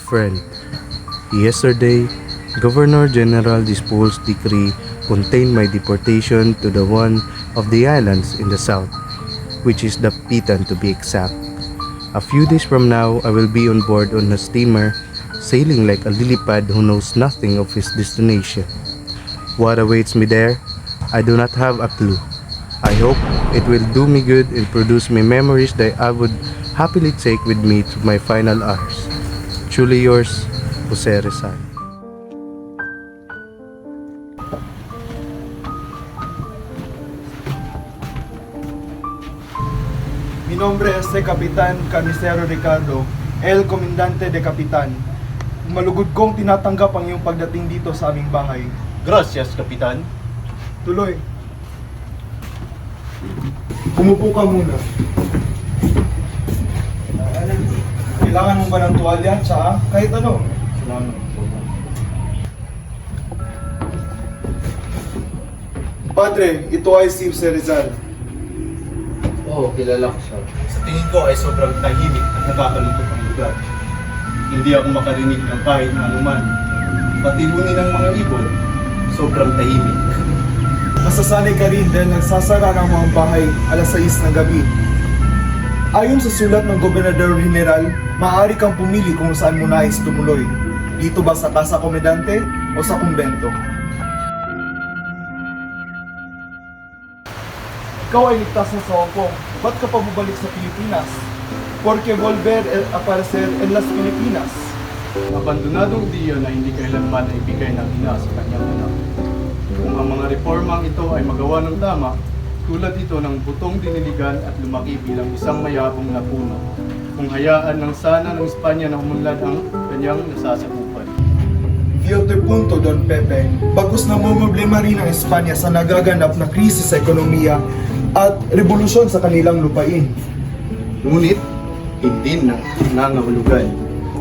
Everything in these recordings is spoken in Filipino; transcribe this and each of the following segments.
friend. Yesterday, Governor General Dispol's decree contained my deportation to the one of the islands in the south, which is the Pitan to be exact. A few days from now, I will be on board on a steamer, sailing like a lily pad who knows nothing of his destination. What awaits me there, I do not have a clue. I hope it will do me good and produce me memories that I would happily take with me to my final hours. Truly yours, Jose Rizal. Mi nombre es Capitán Carnicero Ricardo, el Comandante de Kapitan. Malugod kong tinatanggap ang iyong pagdating dito sa aming bahay. Gracias, Kapitan. Tuloy. Umupo ka muna. Kailangan mo ba ng tuwalya, tsaka kahit ano? Salamat. Padre, ito ay si Jose Rizal. Oo, kilala ko siya. Sa tingin ko ay sobrang tahimik at nakakalungkot ang lugar. Hindi ako makarinig ng kahit na anuman. Pati huni ng mga ibon, sobrang tahimik. Masasanay ka rin dahil nagsasara ng mga bahay alas 6 ng gabi. Ayon sa sulat ng Gobernador General, maaari kang pumili kung saan mo nais tumuloy. Dito ba sa Casa Komendante o sa kumbento? Ikaw ay ligtas na sa Hong Kong. Ba't ka pa bumalik sa Pilipinas? Porque volver a aparecer en las Pilipinas. Abandonadong diyo na hindi kailanman ay ibigay ng ina sa kanyang anak. Kung ang mga reformang ito ay magawa ng tama, tulad ito ng butong diniligan at lumaki bilang isang mayabong na puno, kung hayaan ng sana ng Espanya na umunlad ang kanyang nasasakupan. Otro punto, Don Pepe, bagkus na problema rin ang Espanya sa nagaganap na krisis sa ekonomiya at revolusyon sa kanilang lupain. Ngunit, hindi na nangahulugan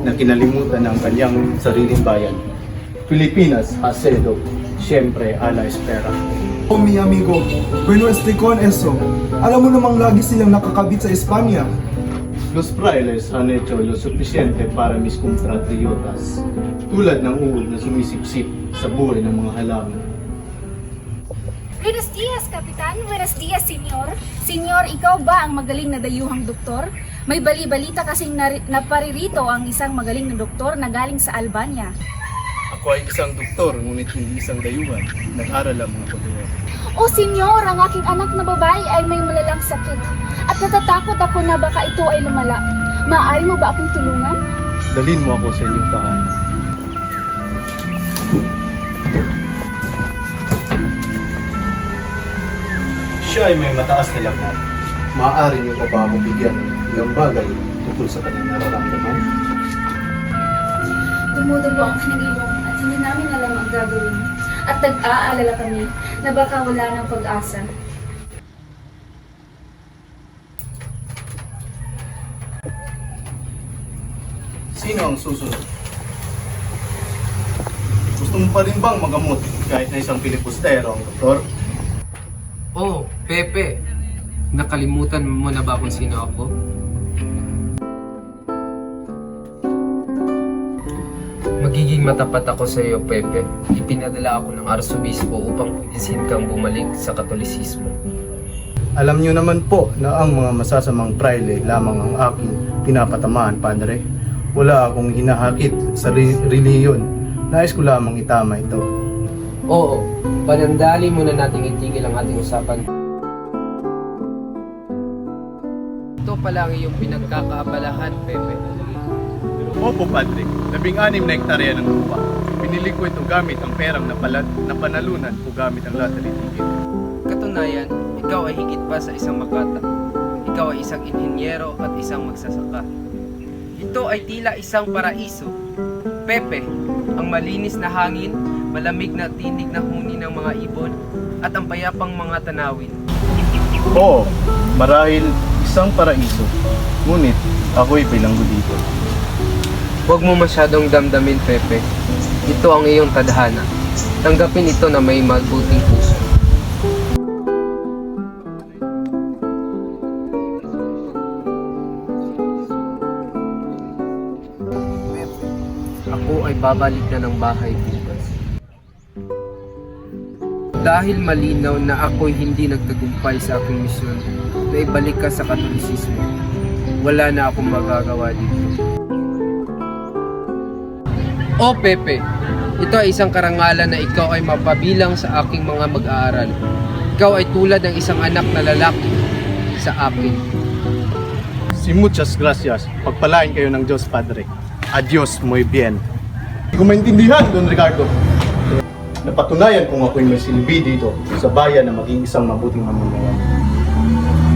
na kinalimutan ng kanyang sariling bayan. Pilipinas, Hacedo, siyempre a la espera. Oh, mi amigo, bueno estoy con eso. Alam mo namang lagi silang nakakabit sa Espanya. Los frailes han hecho lo suficiente para mis compatriotas, tulad ng uod na sumisipsip sa buhay ng mga halaman. Buenos dias, Kapitan. Buenos dias, Senyor. Senyor, ikaw ba ang magaling na dayuhang doktor? May bali-balita kasing naparirito ang isang magaling na doktor na galing sa Albania. Ako ay isang doktor, ngunit hindi isang dayuhan. Nag-aral ang mga paggawa. O, Senyor, ang aking anak na babae ay may malalang sakit. At natatakot ako na baka ito ay lumala. Maaari mo ba akong tulungan? Dalhin mo ako sa inyong tahanan. Siya ay may mataas na lagnat. Maaari niyo pa ba akong bigyan ng ilang bagay tungkol sa kanyang nararamdaman? Dumudulo ang kanyang ilong at hindi namin alam ang gagawin. At nag-aalala kami na baka wala ng pag-asa. Sino ang susunod? Gusto mo pa rin bang magamot kahit na isang pilipustero ang doktor? Oh, Pepe. Nakalimutan mo na ba kung sino ako? Magiging matapat ako sa iyo, Pepe. Ipinadala ako ng Arsobispo upang pilisin kang bumalik sa Katolisismo. Alam niyo naman po na ang mga masasamang praile lamang ang aking pinapatamaan, Padre. Wala akong hinahakit sa reliyon. Nais ko lamang itama ito. Oo, panandali muna nating itigil ang ating usapan. Ito pala ang iyong pinagkakaabalahan, Pepe. Opo, Padre. 16 na hektarya ng lupa. Pinili ko ito gamit ang perang napanalunan o gamit ang lottery ticket. Katunayan, ikaw ay higit pa sa isang makata. Ikaw ay isang inhinyero at isang magsasaka. Ito ay tila isang paraiso. Pepe, ang malinis na hangin, malamig na tinig na huni ng mga ibon, at ang payapang mga tanawin. Oo, marahil isang paraiso. Ngunit ako'y bilanggo dito. Huwag mo masyadong damdamin, Pepe. Ito ang iyong tadhana. Tanggapin ito na may mabuting puso. ako ay babalik na ng bahay bukas. Dahil malinaw na ako'y hindi nagtagumpay sa aking misyon na ibalik ka sa Katolisismo, wala na akong magagawa dito. O Pepe, ito ay isang karangalan na ikaw ay mapabilang sa aking mga mag-aaral. Ikaw ay tulad ng isang anak na lalaki sa akin. Si muchas gracias. Pagpalain kayo ng Diyos, Padre. Adios, muy bien. Hindi ko maintindihan, Don Ricardo. Napatunayan kung ako'y may silbi dito sa bayan na maging isang mabuting mamamayan.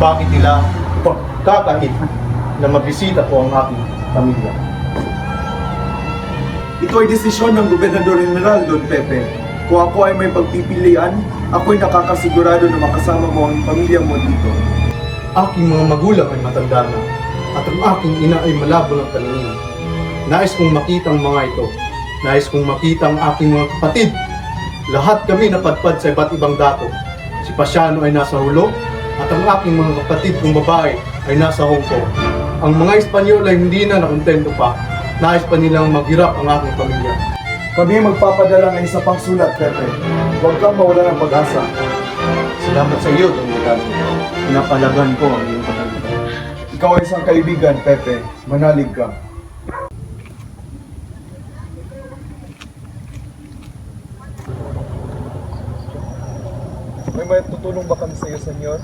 Bakit nila kakait na mabisita ko ang aking pamilya? Ito ay desisyon ng Gobernador General, Don Pepe. Kung ako ay may pagpipilian, ako'y nakakasigurado na makasama mo ang pamilya mo dito. Aking mga magulang ay matanda na at ang aking ina ay malabo ng paningin. Nais kong makita ang mga ito. Nais kong makita ang aking mga kapatid. Lahat kami napadpad sa iba't ibang dato. Si Pasiano ay nasa Hulo at ang aking mga kapatid kong babae ay nasa Hong Kong. Ang mga Espanyol ay hindi na nakontento pa. Nais pa nilang maghirap ang aking pamilya. Kami ay magpapadala ng isa pang sulat, Pepe. Huwag kang mawala ng pag-asa. Salamat sa iyo, Don Ricardo. Pinapalagan ko ang iyong katangian. Ikaw ay isang kaibigan, Pepe. Manalig ka. May may tutulong ba kami sa iyo, Senyor?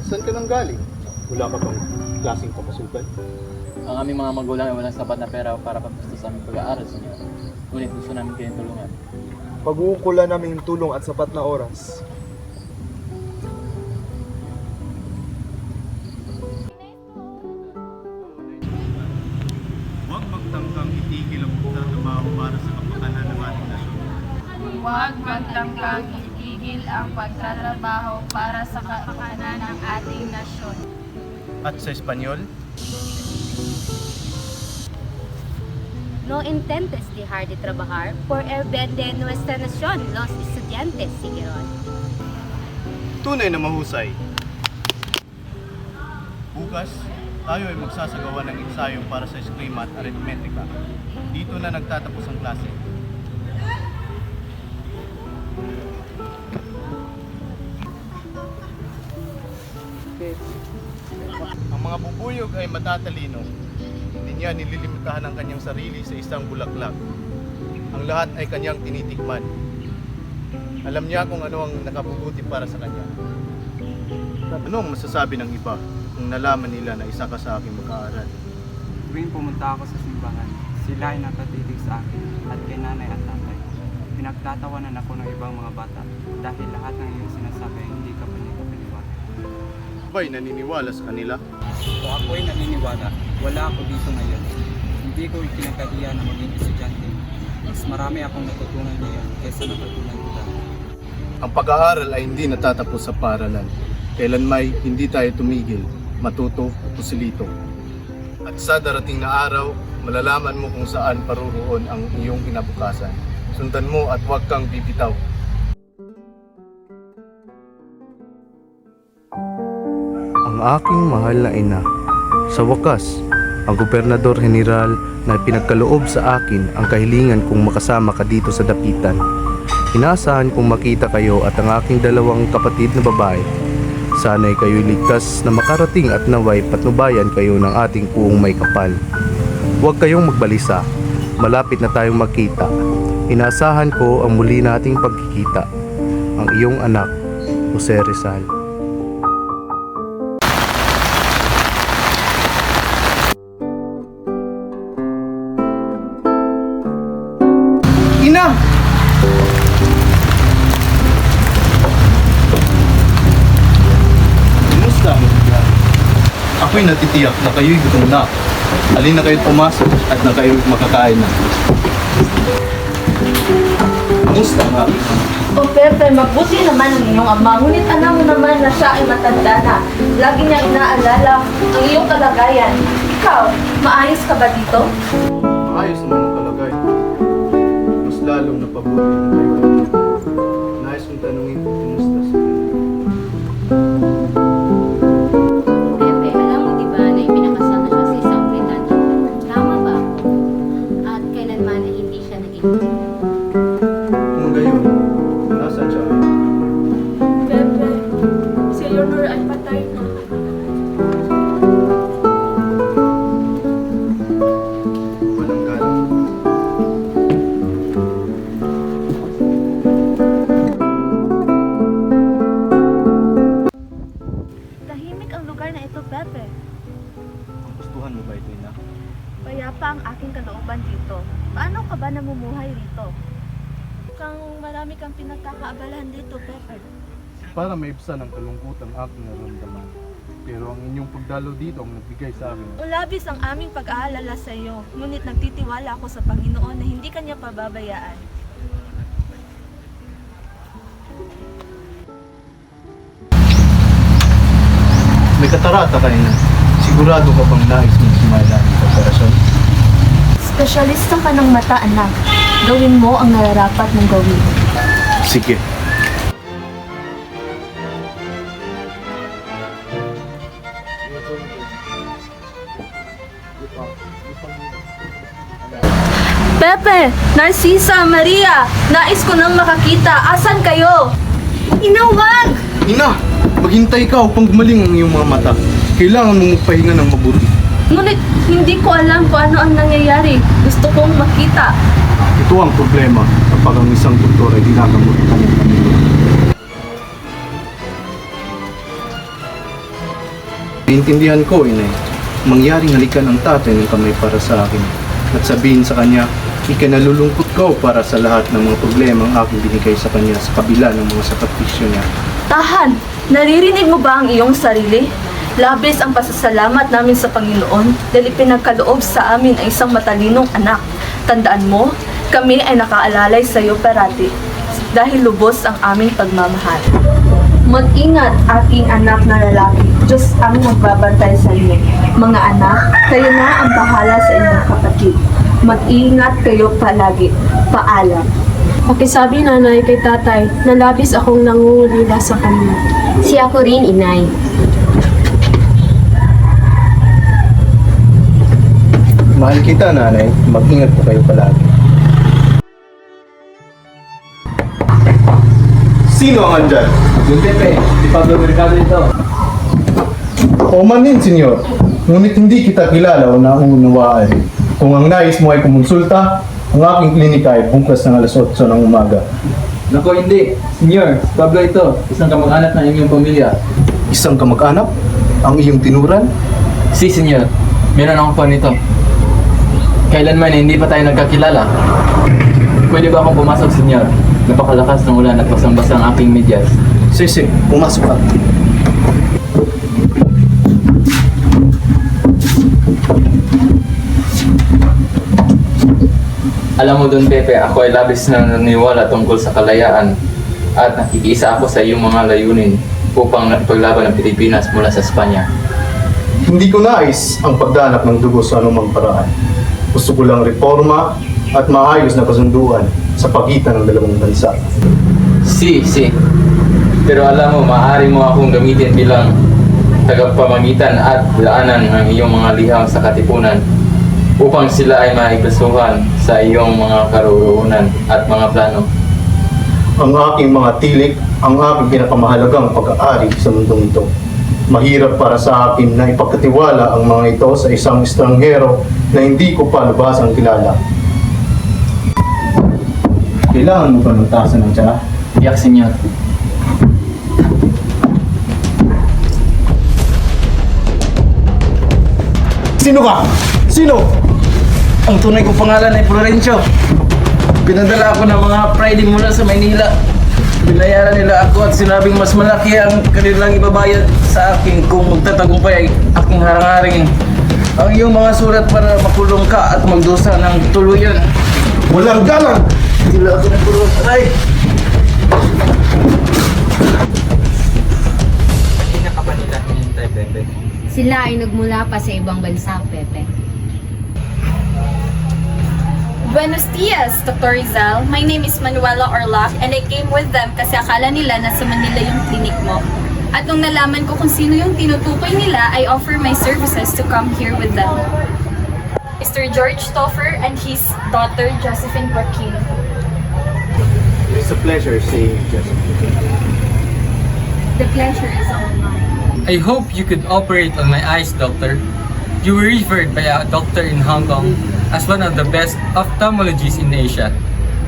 Saan ka nang galing? Wala ka bang klaseng papasukan? Ang aming mga magulang ay walang sapat na pera para pagpusto sa aming pag-aaral, Senyor. Ngunit gusto namin kayong tulungan. Pag-uukulan namin yung tulong at sapat na oras. Huwag magtangkang itigil ang pagtatrabaho para sa kapakanan ng ating nasyon. Huwag magtangkang itigil ang pagtatrabaho para sa kapakanan ng ating nasyon. At sa Espanyol, No intentes dejar de trabajar por el bien de nuestra nación, los estudiantes siguieron. tunay na mahusay. Bukas, tayo ay magsasagawa ng ensayo para sa eskrima at aritmetika. Dito na nagtatapos ang klase. Ang mga bubuyog ay matatalino. Hindi niya nililimitahan ang kanyang sarili sa isang bulaklak. Ang lahat ay kanyang tinitikman. Alam niya kung ano ang nakabubuti para sa kanya. Ano ang masasabi ng iba kung nalaman nila na isa ka sa aking mag-aaral? Tuwing pumunta ako sa simbahan, sila ay nakatitig sa akin at kay nanay at tatay. Pinagtatawanan ako ng ibang mga bata dahil lahat ng iyong sinasabi ay hindi ka panipaniwala. Ba'y naniniwala sa kanila? Kung ako ay naniniwala, wala ako dito ngayon. Hindi ko ikinakahiya na maging estudyante. Mas marami akong natutunan ngayon kaysa natutunan ko dati. Ang pag-aaral ay hindi natatapos sa paaralan. Kailanmay hindi tayo tumigil, matuto o pusilito. At sa darating na araw, malalaman mo kung saan paruroon ang iyong kinabukasan. Sundan mo at huwag kang bibitaw. Ang aking mahal na ina. Sa wakas, ang Gobernador General na pinagkaloob sa akin ang kahilingan kong makasama ka dito sa dapitan. Inaasahan kong makita kayo at ang aking dalawang kapatid na babae. Sana'y kayo'y ligtas na makarating at naway patnubayan kayo ng ating puong may kapal. Huwag kayong magbalisa. Malapit na tayong magkita. Inaasahan ko ang muli nating pagkikita. Ang iyong anak, Jose Rizal. Ina! Kumusta ang nangyari? Ako'y natitiyak na kayo'y gutom na. Alin na kayo'y pumasok at na kayo'y makakain na. Kumusta ang aking ama? O Pepe, mabuti naman ang iyong ama. Ngunit alam mo naman na siya ay matanda na. Lagi niya inaalala ang iyong kalagayan. Ikaw, maayos ka ba dito? Ayos naman ang kalagay. Mas lalong napabuti ng kayo. Nais kong tanungin kung kumusta sila. Pepe, alam mo diba na ipinakasal na siya sa isang Britanya? Tama ba ako? At kailanman ay hindi Pepe. Gustuhan mo ba ito, ina? Payapa ang aking kalooban dito. Paano ka ba namumuhay rito? Kang marami kang pinagkakaabalahan dito, Pepe. Para maibsan ang kalungkutan aking naramdaman. Pero ang inyong pagdalo dito ang nagbigay sa amin. Ulabis ang aming pag-aalala sa iyo, ngunit nagtitiwala ako sa Panginoon na hindi kanya pababayaan. May katarata ka, ina. Sigurado ka bang nais mong sumala ng operasyon? Espesyalista ka ng mata, anak. Gawin mo ang nararapat mong gawin. Sige. Pepe! Narcisa! Maria! Nais ko nang makakita. Asan kayo? Inawag! Ina! Maghintay ka upang gumaling ang iyong mga mata. Kailangan mong magpahinga ng mabuti. Ngunit hindi ko alam kung ano ang nangyayari. Gusto kong makita. Ito ang problema kapag ang isang doktor ay ginagamot ng kanyang pamilya. Naintindihan ko, inay. Mangyaring halikan ang tatay ng kamay para sa akin. At sabihin sa kanya, ikinalulungkot ko para sa lahat ng mga problema ang aking binigay sa kanya sa kabila ng mga sakripisyo niya. Tahan! Naririnig mo ba ang iyong sarili? Labis ang pasasalamat namin sa Panginoon dahil pinagkaloob sa amin ay isang matalinong anak. Tandaan mo, kami ay nakaalalay sa iyo parati dahil lubos ang aming pagmamahal. Mag-ingat, aking anak na lalaki. Diyos ang magbabantay sa iyo. Mga anak, kayo na ang bahala sa inyong kapatid. Mag-ingat kayo palagi. Paalam. Pakisabi nanay kay tatay na labis akong nangungulila sa kanya. Si ako rin, inay. Mahal kita, nanay. Mag-ingat po kayo palagi. Sino ang andyan? Yung Pepe, si Pablo Mercado ito. Omanin, senyor. Ngunit hindi kita kilala o naunawaan. Kung ang nais mo ay kumonsulta, ang aking klinika ay bukas ng alas 8 ng umaga. Nako hindi, Senyor, si Pablo ito, isang kamag-anak ng inyong pamilya. Isang kamag-anak? Ang iyong tinuran? Si Senyor, meron akong pan nito. Kailanman hindi pa tayo nagkakilala. Pwede ba akong pumasok, Senyor? Napakalakas ng ulan at basang-basa ang aking medyas. Sige, pumasok ka. Alam mo Don Pepe, ako ay labis na naniwala tungkol sa kalayaan at nakikiisa ako sa iyong mga layunin upang nakipaglaban ang Pilipinas mula sa Espanya. Hindi ko nais ang pagdanap ng dugo sa anumang paraan. Gusto ko lang reforma at maayos na kasunduan sa pagitan ng dalawang bansa. Si. Pero alam mo, maaari mo akong gamitin bilang tagapamagitan at daanan ng iyong mga liham sa katipunan upang sila ay maikasuhan sa iyong mga karoroonan at mga plano. Ang aking mga tilik, ang aking pinakamahalagang pag-aari sa mundong ito. Mahirap para sa akin na ipagkatiwala ang mga ito sa isang estranghero na hindi ko pa lubasang kilala. Kailangan mo ba ng tasa ng tiyaga? Yak, Senyor. Sino ka? Sino? Ang tunay kong pangalan ay Florencio. Pinadala ako ng mga Friday mula sa Maynila. Binayaran nila ako at sinabing mas malaki ang kanilang ibabayad sa akin kung magtatagumpay ay aking harangarin ang iyong mga sulat para makulong ka at magdusa ng tuluyan. Walang galang! Sila ako ng kulong. Aray! Hindi ka ba nila hinintay, Pepe? Sila ay nagmula pa sa ibang bansa, Pepe. Buenos dias, Dr. Rizal. My name is Manuela Orlac and I came with them kasi akala nila nasa Manila yung clinic mo. At nung nalaman ko kung sino yung tinutukoy nila, I offer my services to come here with them. Mr. George Toffer and his daughter Josephine Joaquin. It's a pleasure seeing you, Josephine. The pleasure is all mine. I hope you could operate on my eyes, doctor. You were referred by a doctor in Hong Kong as one of the best ophthalmologists in Asia.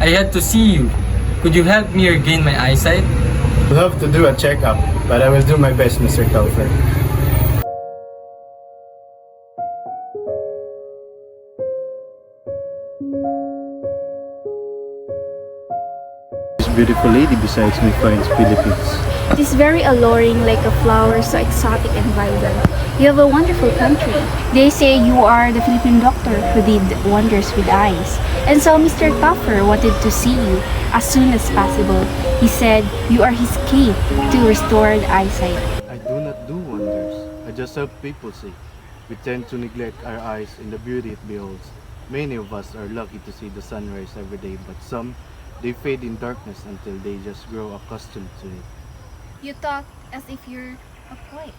I had to see you. Could you help me regain my eyesight? We'll have to do a checkup, but I will do my best, Mr. Taufer. beautiful lady besides me finds Philippines. It is very alluring, like a flower, so exotic and vibrant. You have a wonderful country. They say you are the Philippine doctor who did wonders with eyes. And so Mr. Toffer wanted to see you as soon as possible. He said you are his key to restored eyesight. I do not do wonders. I just help people see. We tend to neglect our eyes in the beauty it beholds. Many of us are lucky to see the sunrise every day, but some, they fade in darkness until they just grow accustomed to it. You talk as if you're a poet.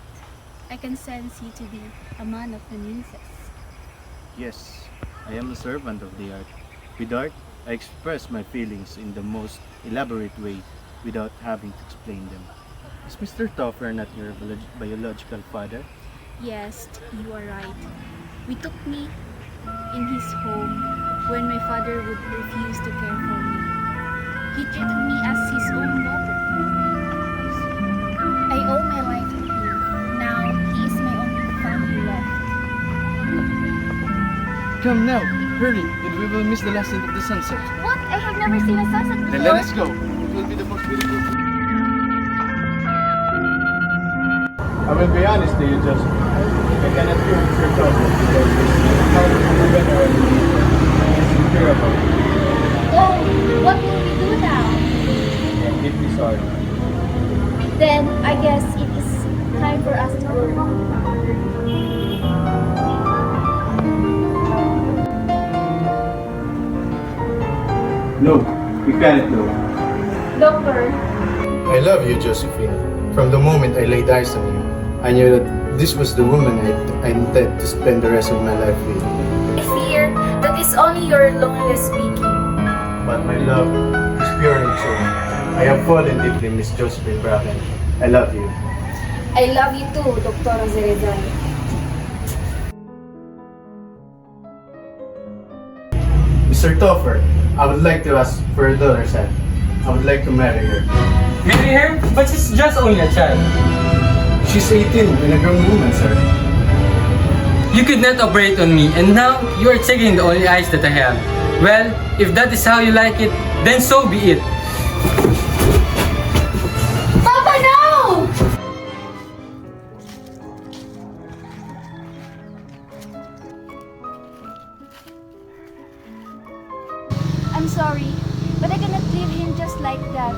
I can sense you to be a man of the muses. Yes, I am a servant of the art. With art, I express my feelings in the most elaborate way without having to explain them. Is Mr. Toffer not your biological father? Yes, you are right. We took me in his home when my father would refuse to care for me. He treated me as his own daughter. I owe my life to him. Now he is my only family left. Come now, hurry, and we will miss the last of the sunset. What? I have never seen a sunset before. Then let us go. It will be the most beautiful thing. I will be honest to you, Joseph. I cannot hear Mr. Toffer because his health is incurable. Oh, what will we do now? I'm deeply sorry. Then I guess it is time for us to go. No, we cannot go. Doctor, I love you, Josephine. From the moment I laid eyes on you, I knew that this was the woman I intend to spend the rest of my life with. I fear that is only your loneliness speaking. But my love is pure and true. I have fallen deeply in Miss Josephine Bracken. I love you. I love you too, Dr. Zerezan. Mr. Toffer, I would like to ask for a daughter's hand. I would like to marry her. Marry her? But she's just only a child. She's 18 and a grown woman, sir. You could not operate on me, and now you are taking the only eyes that I have. Well, if that is how you like it, then so be it. Papa, no! I'm sorry, but I cannot leave him just like that.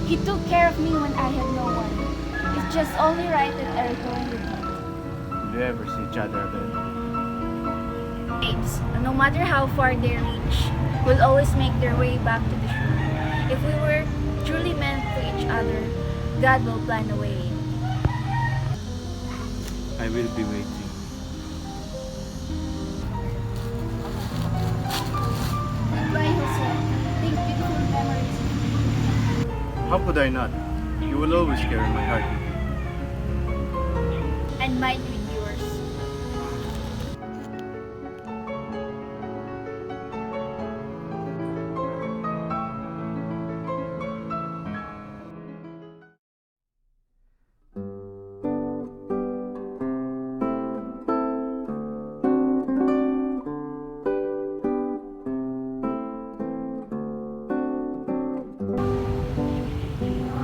He took care of me when I had no one. It's just only right that I return with him. Will you ever see each other again? Babes, no matter how far they reach, will always make their way back to the shore. If we were truly meant for each other, God will plan a way. I will be waiting. Goodbye, Jose. Think beautiful memories. How could I not? You will always carry my heart with you. And mine with yours.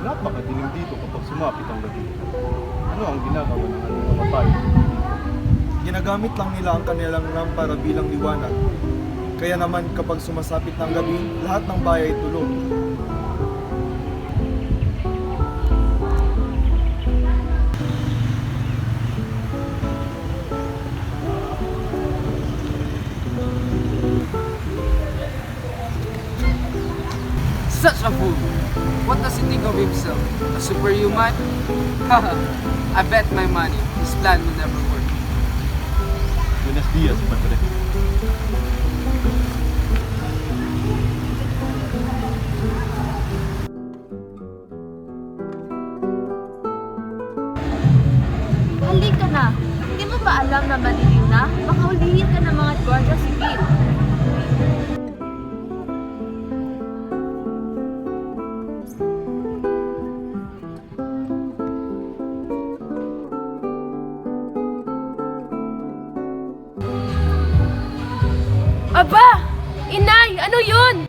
Napakadilim dito kapag sumapit ang gabi. Ano ang ginagawa ng ating mga payo? Ginagamit lang nila ang kanilang lampara bilang liwanag. Kaya naman kapag sumasapit ng gabi, lahat ng bahay ay tulog. Such a fool! What does he think of himself? A superhuman? Haha, I bet my money his plan will never work. Buenos dias, padre. Halika na. Hindi mo ba alam na malilim na? Baka hulihin ka ng mga gwardiya sipil. Aba! Inay! Ano yun?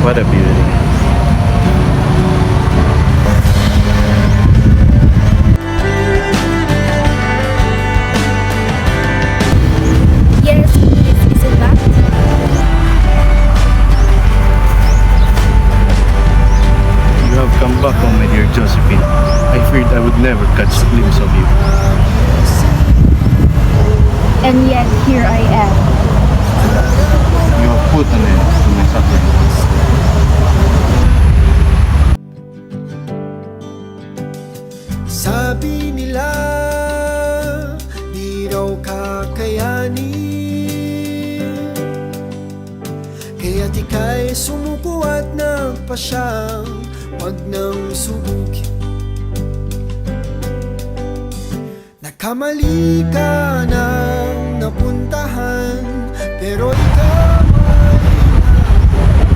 What a beauty. Yes, is it that? You have come back home, my dear Josephine. I feared I would never catch a glimpse of you. And yet, here I am. You have put an end to my suffering. Sabi nila, di raw kakayanin, kaya't ika'y sumuko at nagpasyang wag nang subukin. Nagkamali ka nang napuntahan, pero ikaw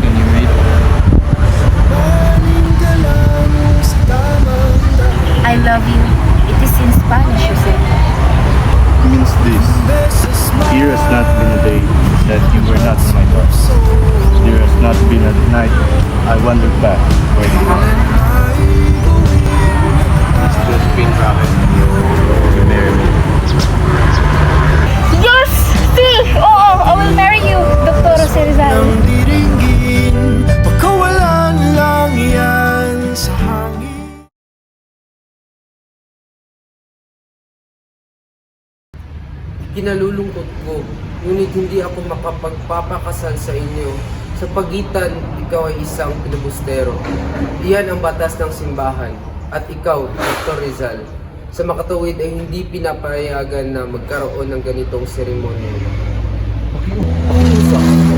Can you read? maling ka lang sa tamang daan. I love you. It is in Spanish, Jose. Means this. Here has not been a day that you were not in my thoughts. There has not been a night I wandered back where you are. Miss Josephine Raven, you marry me. Yes! See! Oo! I will marry you, Dr. Jose Rizal. Nang diringgin, pagkawalan lang yan sa hangin. Kinalulungkot ko, ngunit hindi ako makapagpapakasal sa inyo sa pagitan ikaw ay isang pilibustero. Iyan ang batas ng simbahan at ikaw, Dr. Rizal, sa makatuwid ay hindi pinapayagan na magkaroon ng ganitong seremonya.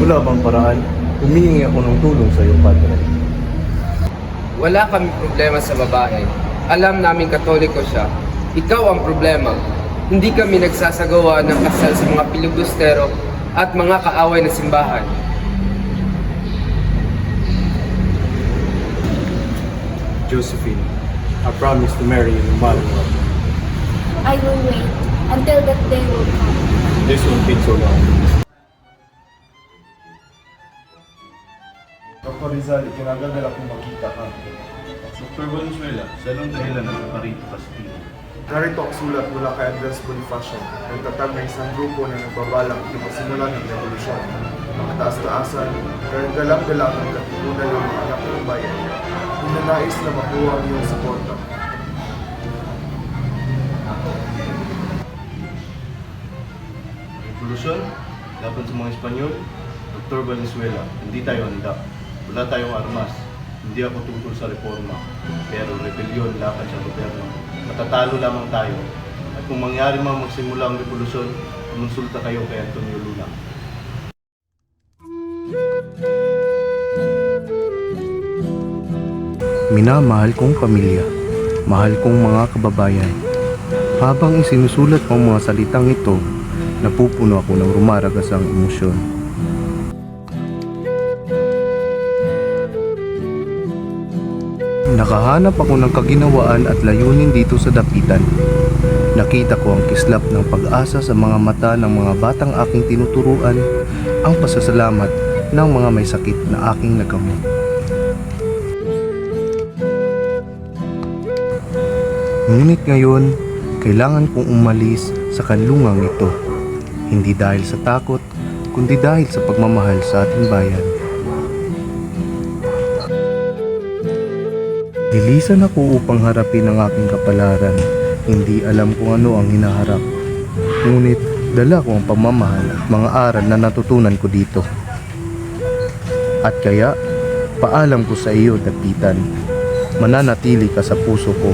Wala bang paraan? Humingi ako ng tulong sa iyo, Padre. Wala kami problema sa babae. Alam namin Katoliko siya. Ikaw ang problema. Hindi kami nagsasagawa ng kasal sa mga pilibustero at mga kaaway na simbahan. Josephine, I promise to marry you no matter what. I will wait until that day will come. This won't be so long. Dr. Rizal, ikinagagal akong makita ka. Dr. Valenzuela, sa anong dahilan nagpaparito ka sa Tino? Narito ang sulat mula kay Andres Bonifacio, nagtatag ng isang grupo na nagbabalak ipasimula ng revolusyon. Ang kataas-taasan, galang-galang ang katipunan ng mga anak ng bayan. Ninanais na makuha ang iyong suporta. Revolusyon, laban sa mga Espanyol, Dr. Valenzuela, hindi tayo handa. Wala tayong armas. Hindi ako tutol sa reforma. Pero rebellion laban sa gobyerno. Matatalo lamang tayo. At kung mangyari mang magsimula ang revolusyon, kumonsulta kayo kay Antonio Luna. Minamahal kong pamilya, mahal kong mga kababayan. Habang isinusulat ko ang mga salitang ito, napupuno ako ng rumaragasang emosyon. Nakahanap ako ng kaginawaan at layunin dito sa dapitan. Nakita ko ang kislap ng pag-asa sa mga mata ng mga batang aking tinuturuan, ang pasasalamat ng mga may sakit na aking nagamot. Ngunit ngayon, kailangan kong umalis sa kanlungang ito. Hindi dahil sa takot, kundi dahil sa pagmamahal sa ating bayan. Dilisan ako upang harapin ang aking kapalaran. Hindi alam kung ano ang hinaharap. Ngunit dala ko ang pagmamahal at mga aral na natutunan ko dito. At kaya, paalam ko sa iyo, dapitan. Mananatili ka sa puso ko,